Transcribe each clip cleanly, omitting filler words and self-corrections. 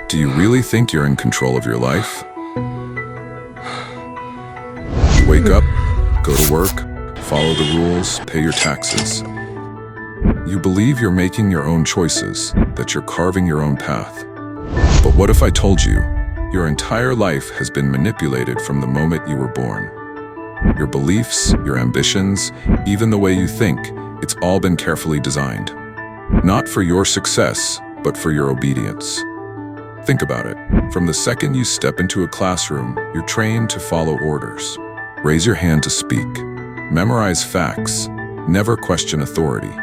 Do you really think you're in control of your life? You wake up, go to work, follow the rules, pay your taxes. You believe you're making your own choices, that you're carving your own path. But what if I told you, your entire life has been manipulated from the moment you were born? Your beliefs, your ambitions, even the way you think, it's all been carefully designed. Not for your success, but for your obedience. Think about it. From the second you step into a classroom, you're trained to follow orders. Raise your hand to speak. Memorize facts. Never question authority.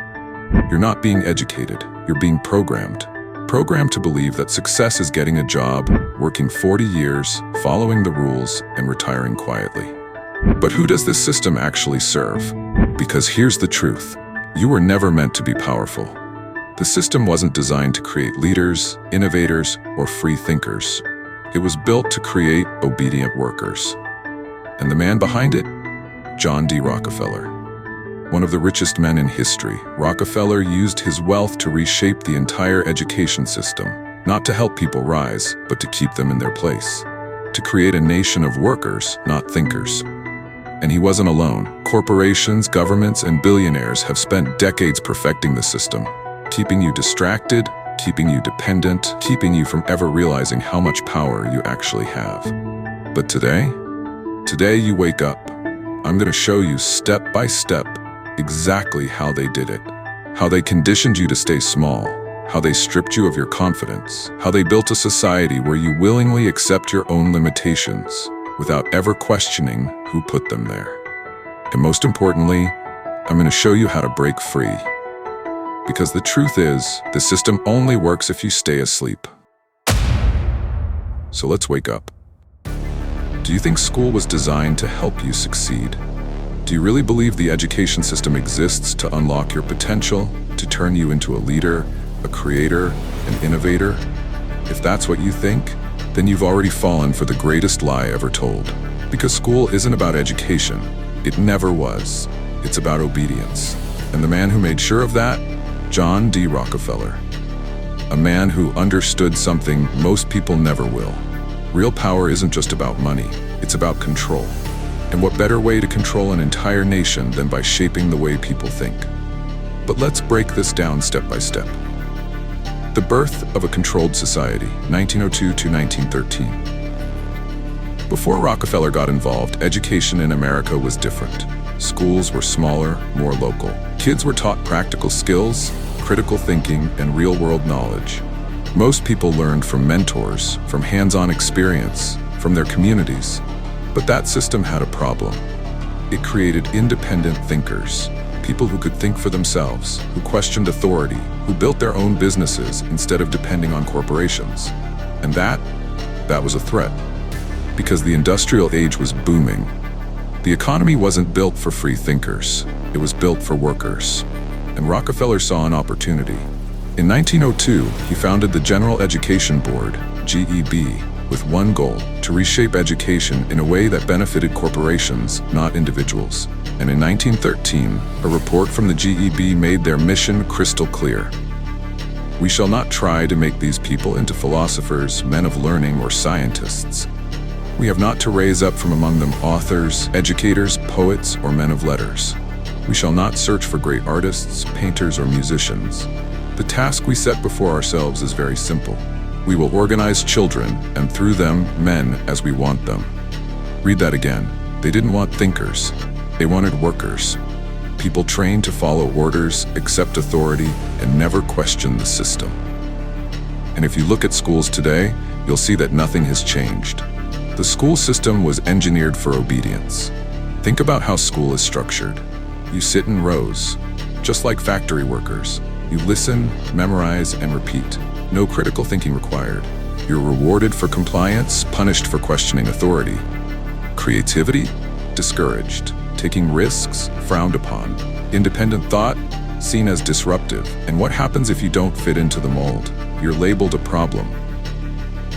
You're not being educated, you're being programmed. Programmed to believe that success is getting a job, working 40 years, following the rules, and retiring quietly. But who does this system actually serve? Because here's the truth. You were never meant to be powerful. The system wasn't designed to create leaders, innovators, or free thinkers. It was built to create obedient workers. And the man behind it? John D. Rockefeller. One of the richest men in history, Rockefeller used his wealth to reshape the entire education system, not to help people rise, but to keep them in their place. To create a nation of workers, not thinkers. And he wasn't alone. Corporations, governments, and billionaires have spent decades perfecting the system, keeping you distracted, keeping you dependent, keeping you from ever realizing how much power you actually have. But today you wake up. I'm going to show you step by step exactly how they did it. How they conditioned you to stay small. How they stripped you of your confidence. How they built a society where you willingly accept your own limitations without ever questioning who put them there. And most importantly, I'm going to show you how to break free. Because the truth is, the system only works if you stay asleep. So let's wake up. Do you think school was designed to help you succeed? Do you really believe the education system exists to unlock your potential, to turn you into a leader, a creator, an innovator? If that's what you think, then you've already fallen for the greatest lie ever told. Because school isn't about education. It never was. It's about obedience. And the man who made sure of that? John D. Rockefeller. A man who understood something most people never will. Real power isn't just about money, it's about control. And what better way to control an entire nation than by shaping the way people think? But let's break this down step by step. The birth of a controlled society, 1902 to 1913. Before Rockefeller got involved, education in America was different. Schools were smaller, more local. Kids were taught practical skills, critical thinking, and real-world knowledge. Most people learned from mentors, from hands-on experience, from their communities. But that system had a problem. It created independent thinkers, people who could think for themselves, who questioned authority, who built their own businesses instead of depending on corporations. And that was a threat. Because the industrial age was booming. The economy wasn't built for free thinkers. It was built for workers. And Rockefeller saw an opportunity. In 1902, he founded the General Education Board, GEB, with one goal, to reshape education in a way that benefited corporations, not individuals. And in 1913, a report from the GEB made their mission crystal clear. We shall not try to make these people into philosophers, men of learning, or scientists. We have not to raise up from among them authors, educators, poets, or men of letters. We shall not search for great artists, painters, or musicians. The task we set before ourselves is very simple. We will organize children, and through them, men as we want them. Read that again. They didn't want thinkers. They wanted workers. People trained to follow orders, accept authority, and never question the system. And if you look at schools today, you'll see that nothing has changed. The school system was engineered for obedience. Think about how school is structured. You sit in rows, just like factory workers. You listen, memorize, and repeat. No critical thinking required. You're rewarded for compliance, punished for questioning authority. Creativity? Discouraged. Taking risks? Frowned upon. Independent thought? Seen as disruptive. And what happens if you don't fit into the mold? You're labeled a problem.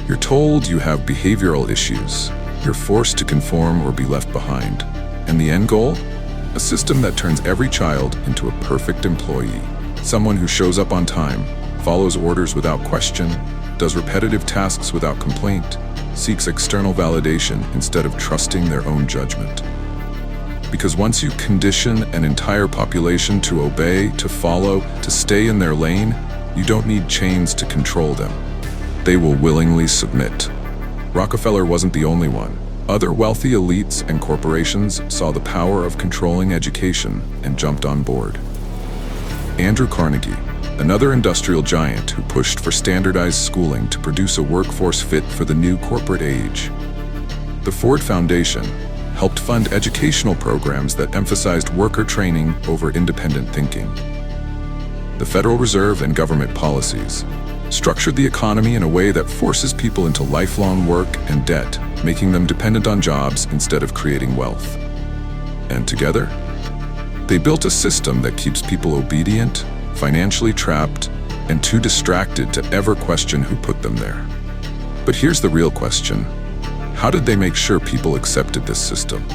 You're told you have behavioral issues. You're forced to conform or be left behind. And the end goal? A system that turns every child into a perfect employee. Someone who shows up on time, follows orders without question, does repetitive tasks without complaint, seeks external validation instead of trusting their own judgment. Because once you condition an entire population to obey, to follow, to stay in their lane, you don't need chains to control them. They will willingly submit. Rockefeller wasn't the only one. Other wealthy elites and corporations saw the power of controlling education and jumped on board. Andrew Carnegie, another industrial giant who pushed for standardized schooling to produce a workforce fit for the new corporate age. The Ford Foundation helped fund educational programs that emphasized worker training over independent thinking. The Federal Reserve and government policies structured the economy in a way that forces people into lifelong work and debt, making them dependent on jobs instead of creating wealth. And together, they built a system that keeps people obedient, financially trapped, and too distracted to ever question who put them there. But here's the real question. How did they make sure people accepted this system?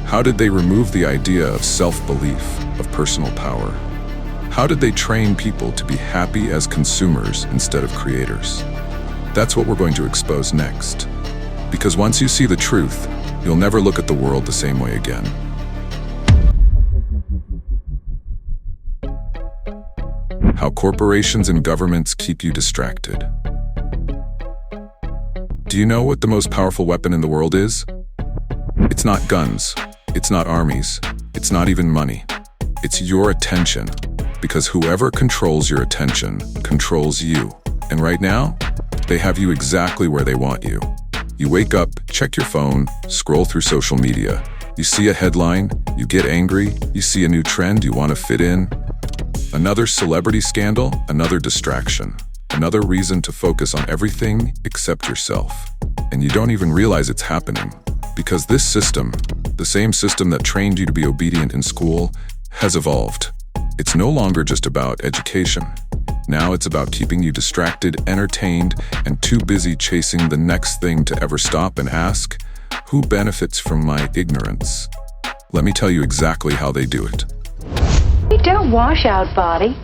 How did they remove the idea of self-belief, of personal power? How did they train people to be happy as consumers instead of creators? That's what we're going to expose next. Because once you see the truth, you'll never look at the world the same way again. How corporations and governments keep you distracted. Do you know what the most powerful weapon in the world is? It's not guns, it's not armies, it's not even money. It's your attention. Because whoever controls your attention controls you. And right now, they have you exactly where they want you. You wake up, check your phone, scroll through social media. You see a headline, you get angry, you see a new trend, you want to fit in. Another celebrity scandal, another distraction. Another reason to focus on everything except yourself. And you don't even realize it's happening. Because this system, the same system that trained you to be obedient in school, has evolved. It's no longer just about education. Now it's about keeping you distracted, entertained, and too busy chasing the next thing to ever stop and ask, who benefits from my ignorance? Let me tell you exactly how they do it. We don't wash out body.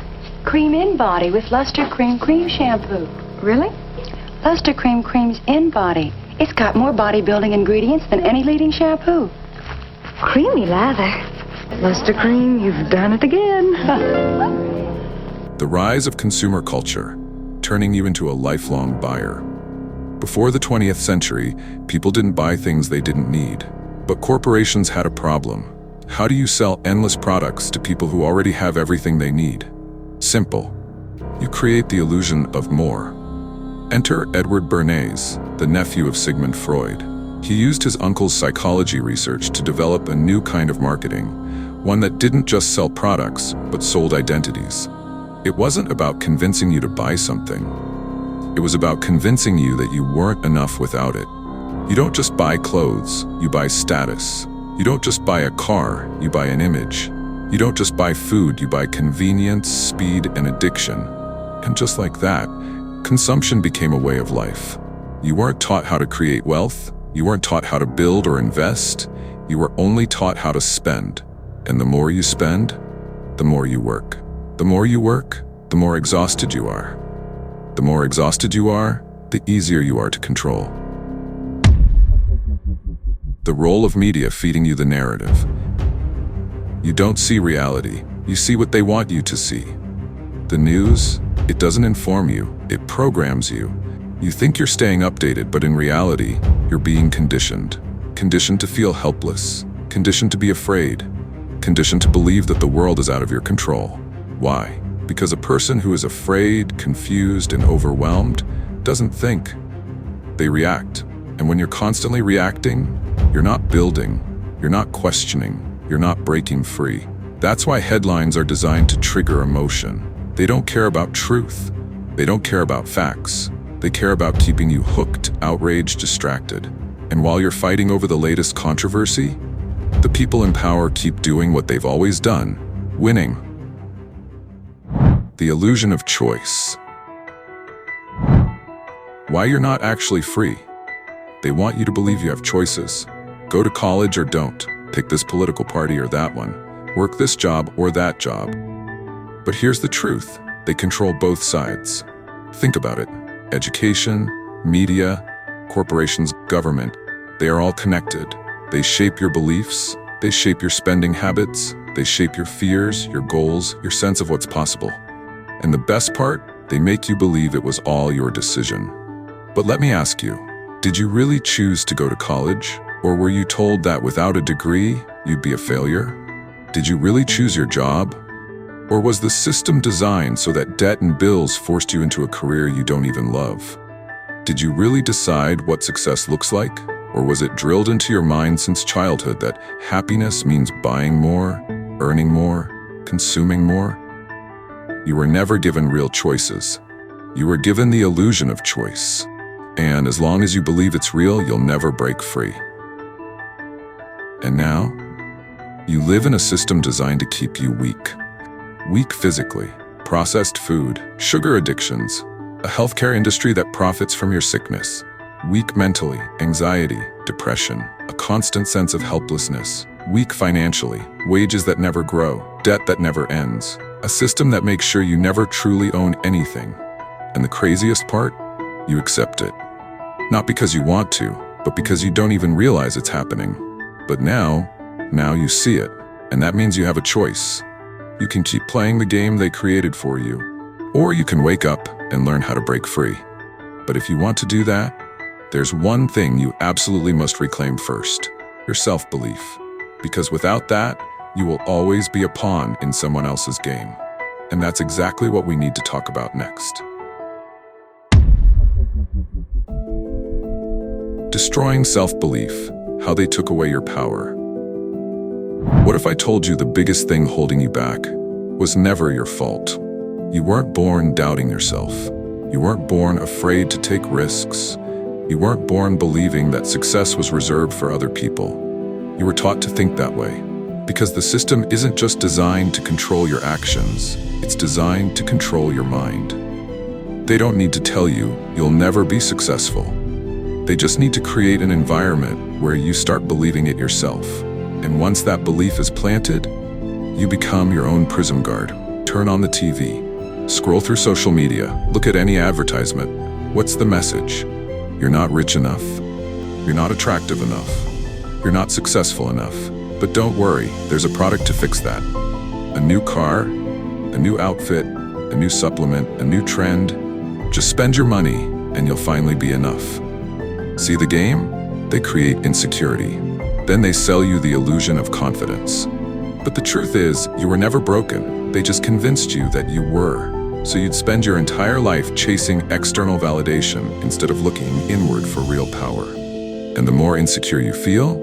Cream in body with Luster Cream shampoo. Really? Luster Cream's in body. It's got more bodybuilding ingredients than any leading shampoo. Creamy lather. Luster Cream, you've done it again. The rise of consumer culture, turning you into a lifelong buyer. Before the 20th century, people didn't buy things they didn't need. But corporations had a problem. How do you sell endless products to people who already have everything they need? Simple. You create the illusion of more. Enter Edward Bernays, the nephew of Sigmund Freud. He used his uncle's psychology research to develop a new kind of marketing, one that didn't just sell products, but sold identities. It wasn't about convincing you to buy something. It was about convincing you that you weren't enough without it. You don't just buy clothes, you buy status. You don't just buy a car, you buy an image. You don't just buy food, you buy convenience, speed, and addiction. And just like that, consumption became a way of life. You weren't taught how to create wealth, you weren't taught how to build or invest, you were only taught how to spend. And the more you spend, the more you work. The more you work, the more exhausted you are. The more exhausted you are, the easier you are to control. The role of media feeding you the narrative. You don't see reality, you see what they want you to see. The news, it doesn't inform you, it programs you. You think you're staying updated, but in reality, you're being conditioned. Conditioned to feel helpless, conditioned to be afraid, conditioned to believe that the world is out of your control. Why? Because a person who is afraid, confused, and overwhelmed doesn't think. They react. And when you're constantly reacting, you're not building, you're not questioning, you're not breaking free. That's why headlines are designed to trigger emotion. They don't care about truth. They don't care about facts. They care about keeping you hooked, outraged, distracted. And while you're fighting over the latest controversy, the people in power keep doing what they've always done, winning. The illusion of choice. Why you're not actually free. They want you to believe you have choices. Go to college or don't. Pick this political party or that one. Work this job or that job. But here's the truth. They control both sides. Think about it. Education, media, corporations, government, they are all connected. They shape your beliefs, they shape your spending habits, they shape your fears, your goals, your sense of what's possible. And the best part, they make you believe it was all your decision. But let me ask you, did you really choose to go to college? Or were you told that without a degree, you'd be a failure? Did you really choose your job? Or was the system designed so that debt and bills forced you into a career you don't even love? Did you really decide what success looks like? Or was it drilled into your mind since childhood that happiness means buying more, earning more, consuming more? You were never given real choices. You were given the illusion of choice. And as long as you believe it's real, you'll never break free. And now, you live in a system designed to keep you weak. Weak physically, processed food, sugar addictions, a healthcare industry that profits from your sickness. Weak mentally, anxiety, depression, a constant sense of helplessness. Weak financially, wages that never grow, debt that never ends. A system that makes sure you never truly own anything. And the craziest part? You accept it. Not because you want to, but because you don't even realize it's happening. But now you see it, and that means you have a choice. You can keep playing the game they created for you, or you can wake up and learn how to break free. But if you want to do that, there's one thing you absolutely must reclaim first: your self-belief. Because without that, you will always be a pawn in someone else's game. And that's exactly what we need to talk about next. Destroying self-belief, how they took away your power. What if I told you the biggest thing holding you back was never your fault? You weren't born doubting yourself. You weren't born afraid to take risks. You weren't born believing that success was reserved for other people. You were taught to think that way. Because the system isn't just designed to control your actions, it's designed to control your mind. They don't need to tell you you'll never be successful. They just need to create an environment where you start believing it yourself. And once that belief is planted, you become your own prison guard. Turn on the TV, scroll through social media, look at any advertisement. What's the message? You're not rich enough. You're not attractive enough. You're not successful enough. But don't worry, there's a product to fix that. A new car, a new outfit, a new supplement, a new trend. Just spend your money and you'll finally be enough. See the game? They create insecurity. Then they sell you the illusion of confidence. But the truth is, you were never broken. They just convinced you that you were. So you'd spend your entire life chasing external validation instead of looking inward for real power. And the more insecure you feel,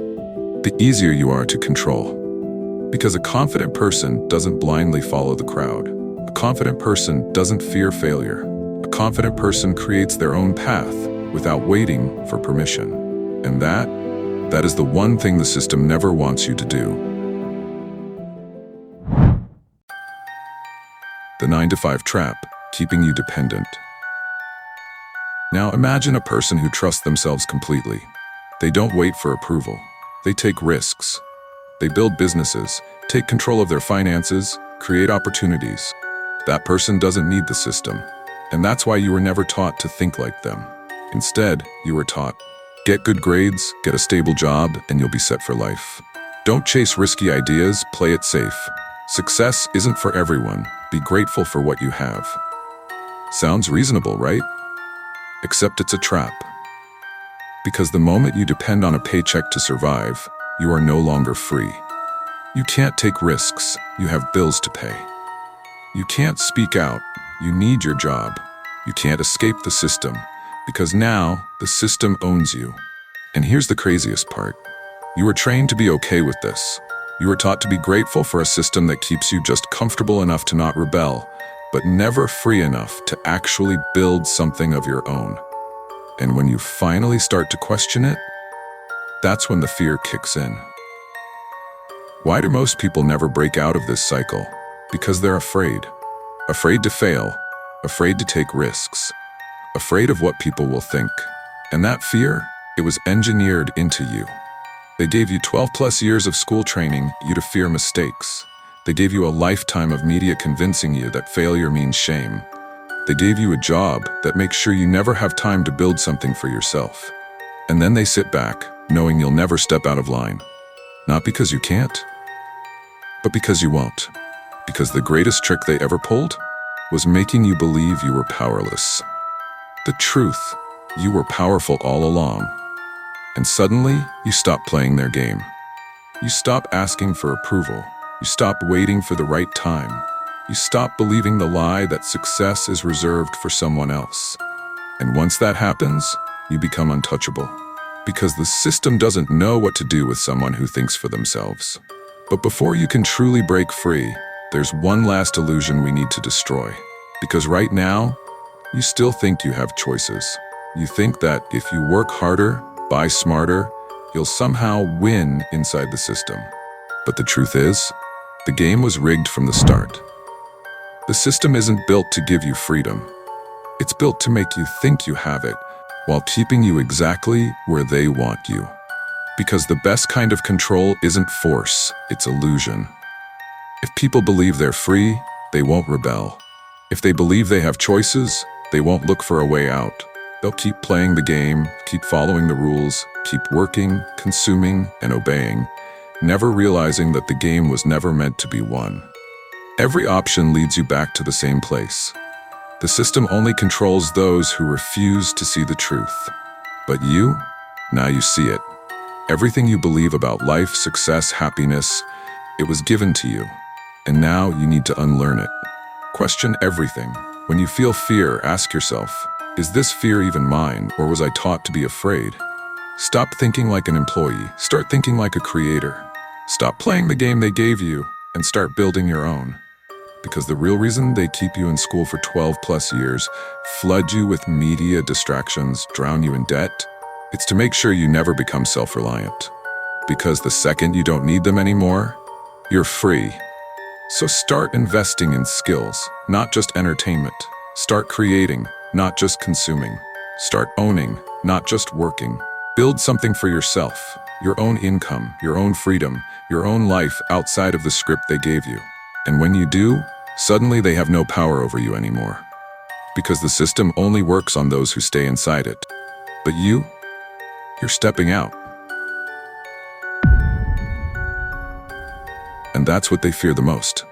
the easier you are to control. Because a confident person doesn't blindly follow the crowd. A confident person doesn't fear failure. A confident person creates their own path without waiting for permission. And that is the one thing the system never wants you to do. The 9-to-5 trap, keeping you dependent. Now imagine a person who trusts themselves completely. They don't wait for approval. They take risks. They build businesses, take control of their finances, create opportunities. That person doesn't need the system. And that's why you were never taught to think like them. Instead, you were taught, get good grades, get a stable job, and you'll be set for life. Don't chase risky ideas, play it safe. Success isn't for everyone. Be grateful for what you have. Sounds reasonable, right? Except it's a trap. Because the moment you depend on a paycheck to survive, you are no longer free. You can't take risks. You have bills to pay. You can't speak out. You need your job. You can't escape the system, because now the system owns you. And here's the craziest part. You were trained to be okay with this. You were taught to be grateful for a system that keeps you just comfortable enough to not rebel, but never free enough to actually build something of your own. And when you finally start to question it, that's when the fear kicks in. Why do most people never break out of this cycle? Because they're afraid. Afraid to fail, afraid to take risks, afraid of what people will think. And that fear, it was engineered into you. They gave you 12+ years of school training you to fear mistakes. They gave you a lifetime of media convincing you that failure means shame. They gave you a job that makes sure you never have time to build something for yourself. And then they sit back, knowing you'll never step out of line. Not because you can't, but because you won't. Because the greatest trick they ever pulled was making you believe you were powerless. The truth, you were powerful all along. And suddenly, you stop playing their game. You stop asking for approval. You stop waiting for the right time. You stop believing the lie that success is reserved for someone else. And once that happens, you become untouchable. Because the system doesn't know what to do with someone who thinks for themselves. But before you can truly break free, there's one last illusion we need to destroy. Because right now, you still think you have choices. You think that if you work harder, buy smarter, you'll somehow win inside the system. But the truth is, the game was rigged from the start. The system isn't built to give you freedom. It's built to make you think you have it, while keeping you exactly where they want you. Because the best kind of control isn't force, it's illusion. If people believe they're free, they won't rebel. If they believe they have choices, they won't look for a way out. They'll keep playing the game, keep following the rules, keep working, consuming, and obeying, never realizing that the game was never meant to be won. Every option leads you back to the same place. The system only controls those who refuse to see the truth. But you, now you see it. Everything you believe about life, success, happiness, it was given to you. And now you need to unlearn it. Question everything. When you feel fear, ask yourself, is this fear even mine, or was I taught to be afraid? Stop thinking like an employee. Start thinking like a creator. Stop playing the game they gave you and start building your own. Because the real reason they keep you in school for 12 plus years, flood you with media distractions, drown you in debt, it's to make sure you never become self-reliant. Because the second you don't need them anymore, you're free. So start investing in skills, not just entertainment. Start creating, not just consuming. Start owning, not just working. Build something for yourself, your own income, your own freedom, your own life outside of the script they gave you. And when you do, suddenly they have no power over you anymore. Because the system only works on those who stay inside it. But you're stepping out. And that's what they fear the most.